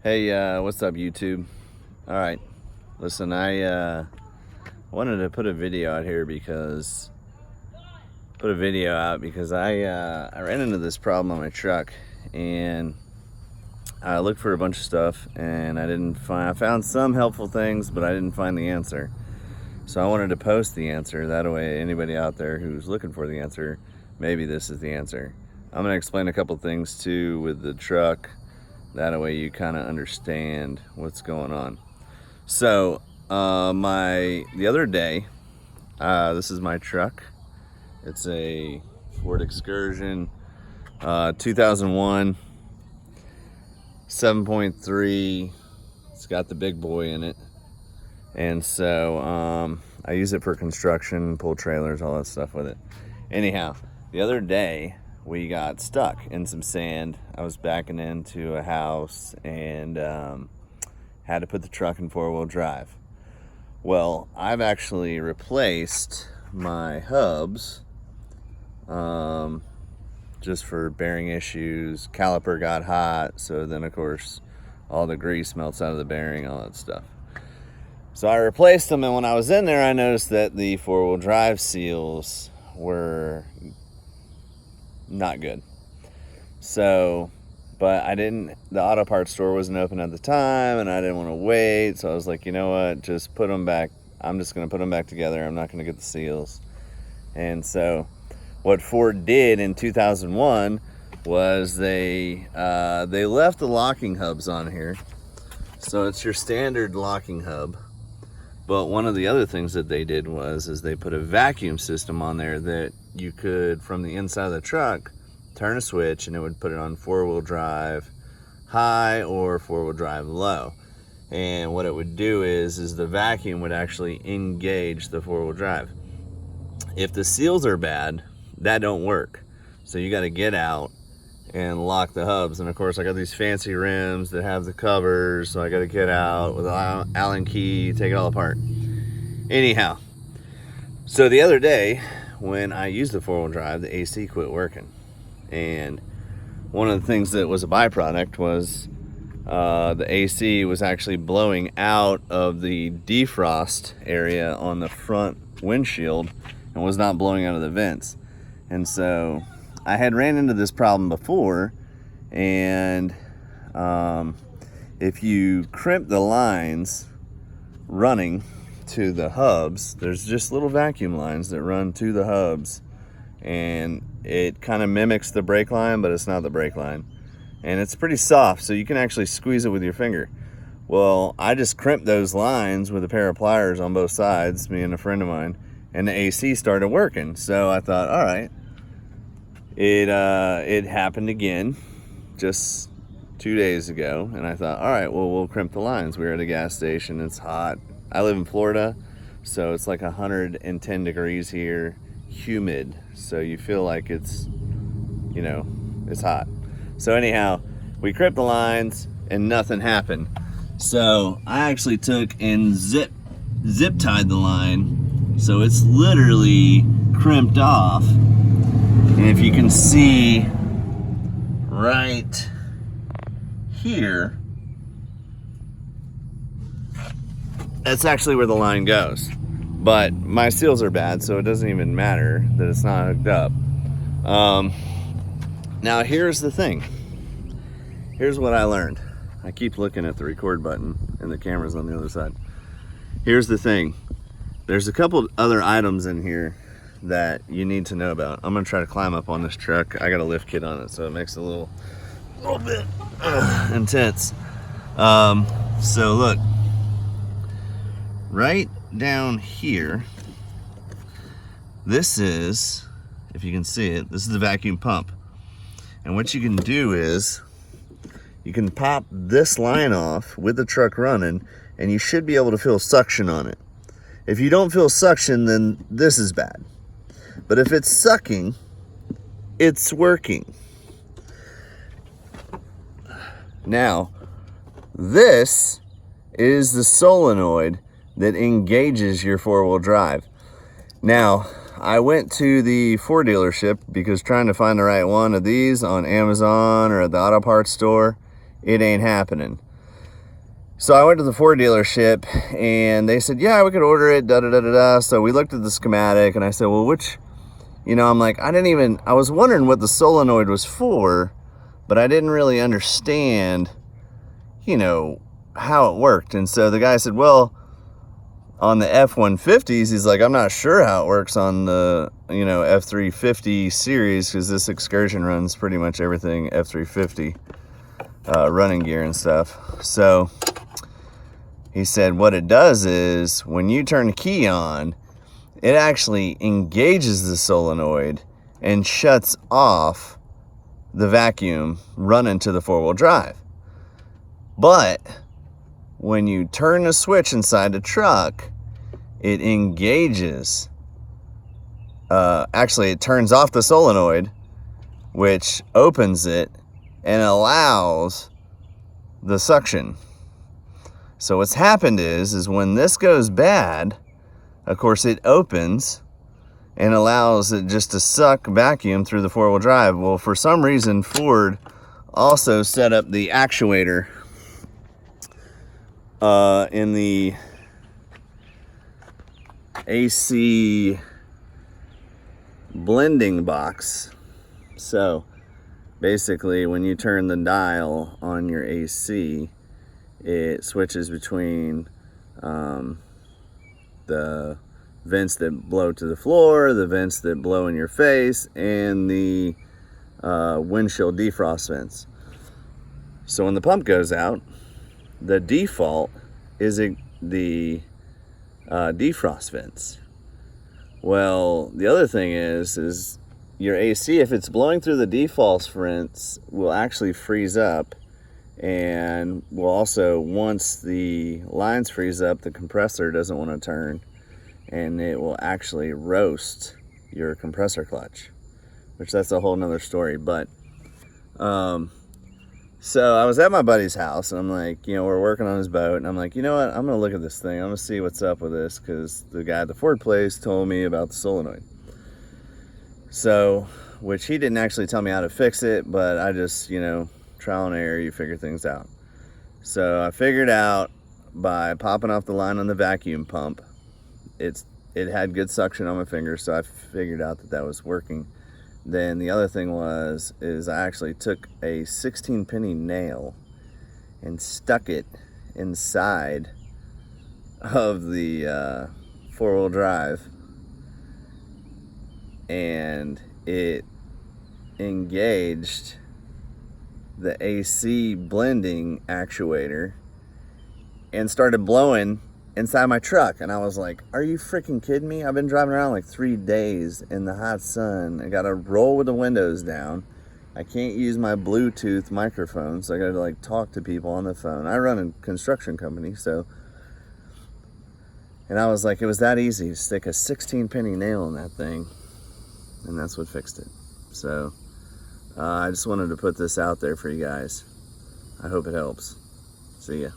Hey, what's up, YouTube? All right, listen, I wanted to put a video out here because I ran into this problem on my truck, and I looked for a bunch of stuff, and I found some helpful things, but I didn't find the answer. So I wanted to post the answer. That way, anybody out there who's looking for the answer, maybe this is the answer. I'm gonna explain a couple things too with the truck. That way you kind of understand what's going on. So the other day, this is my truck. It's a Ford Excursion 2001 7.3. It's got the big boy in it, and so I use it for construction, pull trailers, all that stuff with it. Anyhow, the other day we got stuck in some sand. I was backing into a house and had to put the truck in four-wheel drive. Well, I've actually replaced my hubs just for bearing issues. Caliper got hot, so then of course all the grease melts out of the bearing, all that stuff. So I replaced them, and when I was in there I noticed that the four-wheel drive seals were not good. So, but the auto parts store wasn't open at the time, and I didn't want to wait, so I was like, you know what, just put them back. I'm just going to put them back together. I'm not going to get the seals. And so what Ford did in 2001 was they left the locking hubs on here. So it's your standard locking hub. But one of the other things that they did is they put a vacuum system on there that you could, from the inside of the truck, turn a switch and it would put it on four-wheel drive high or four-wheel drive low. And what it would do is the vacuum would actually engage the four-wheel drive. If the seals are bad, that don't work. So you got to get out and lock the hubs. And of course I got these fancy rims that have the covers, so I got to get out with an Allen key, take it all apart. Anyhow, so the other day when I used the four-wheel drive, the AC quit working. And one of the things that was a byproduct was the AC was actually blowing out of the defrost area on the front windshield and was not blowing out of the vents. And so I had ran into this problem before, and if you crimp the lines running to the hubs, there's just little vacuum lines that run to the hubs, and it kind of mimics the brake line, but it's not the brake line. And it's pretty soft, so you can actually squeeze it with your finger. Well, I just crimped those lines with a pair of pliers on both sides, me and a friend of mine, and the AC started working. So I thought, all right, it happened again just 2 days ago, and I thought, all right, well, we'll crimp the lines. We were at a gas station, it's hot. I live in Florida, so it's like 110 degrees here, humid, so you feel like it's hot. So anyhow, we crimped the lines and nothing happened. So I actually took and zip tied the line, so it's literally crimped off. And if you can see right here, that's actually where the line goes. But my seals are bad, so it doesn't even matter that it's not hooked up. Now here's the thing. Here's what I learned. I keep looking at the record button and the camera's on the other side. Here's the thing. There's a couple other items in here that you need to know about. I'm gonna try to climb up on this truck. I got a lift kit on it, so it makes it a little bit intense. So look, right down here, this is, if you can see it, this is the vacuum pump. And what you can do is you can pop this line off with the truck running, and you should be able to feel suction on it. If you don't feel suction, then this is bad. But if it's sucking, it's working. Now, this is the solenoid that engages your four-wheel drive. Now, I went to the Ford dealership because trying to find the right one of these on Amazon or at the auto parts store, it ain't happening. So I went to the Ford dealership and they said, yeah, we could order it, da-da-da-da-da. So we looked at the schematic and I said, well, which, I'm like, I was wondering what the solenoid was for, but I didn't really understand, how it worked. And so the guy said, well, on the F-150s, he's like, I'm not sure how it works on the, F350 series, because this Excursion runs pretty much everything F350, running gear and stuff. So he said what it does is when you turn the key on, it actually engages the solenoid and shuts off the vacuum running to the four-wheel drive. But when you turn the switch inside the truck, it engages. Actually, it turns off the solenoid, which opens it and allows the suction. So what's happened is when this goes bad, of course, it opens and allows it just to suck vacuum through the four-wheel drive. Well, for some reason, Ford also set up the actuator in the AC blending box. So basically, when you turn the dial on your AC, it switches between the vents that blow to the floor, the vents that blow in your face, and the windshield defrost vents. So when the pump goes out, the default is the defrost vents. Well, the other thing is your AC, if it's blowing through the defrost vents, will actually freeze up, and will also, once the lines freeze up, the compressor doesn't want to turn, and it will actually roast your compressor clutch, which that's a whole nother story. But so I was at my buddy's house, and I'm like, we're working on his boat, and I'm like, you know what, I'm gonna look at this thing, I'm gonna see what's up with this, because the guy at the Ford place told me about the solenoid. So, which he didn't actually tell me how to fix it, but I just, trial and error, you figure things out. So I figured out by popping off the line on the vacuum pump, it had good suction on my fingers, so I figured out that was working. Then the other thing is I actually took a 16-penny nail and stuck it inside of the four-wheel drive, and it engaged the AC blending actuator and started blowing inside my truck. And I was like, are you freaking kidding me? I've been driving around like 3 days in the hot sun. I gotta roll with the windows down. I can't use my Bluetooth microphone, so I gotta like talk to people on the phone. I run a construction company, so. And I was like, it was that easy to stick a 16-penny nail in that thing, and that's what fixed it. So I just wanted to put this out there for you guys. I hope it helps. See ya.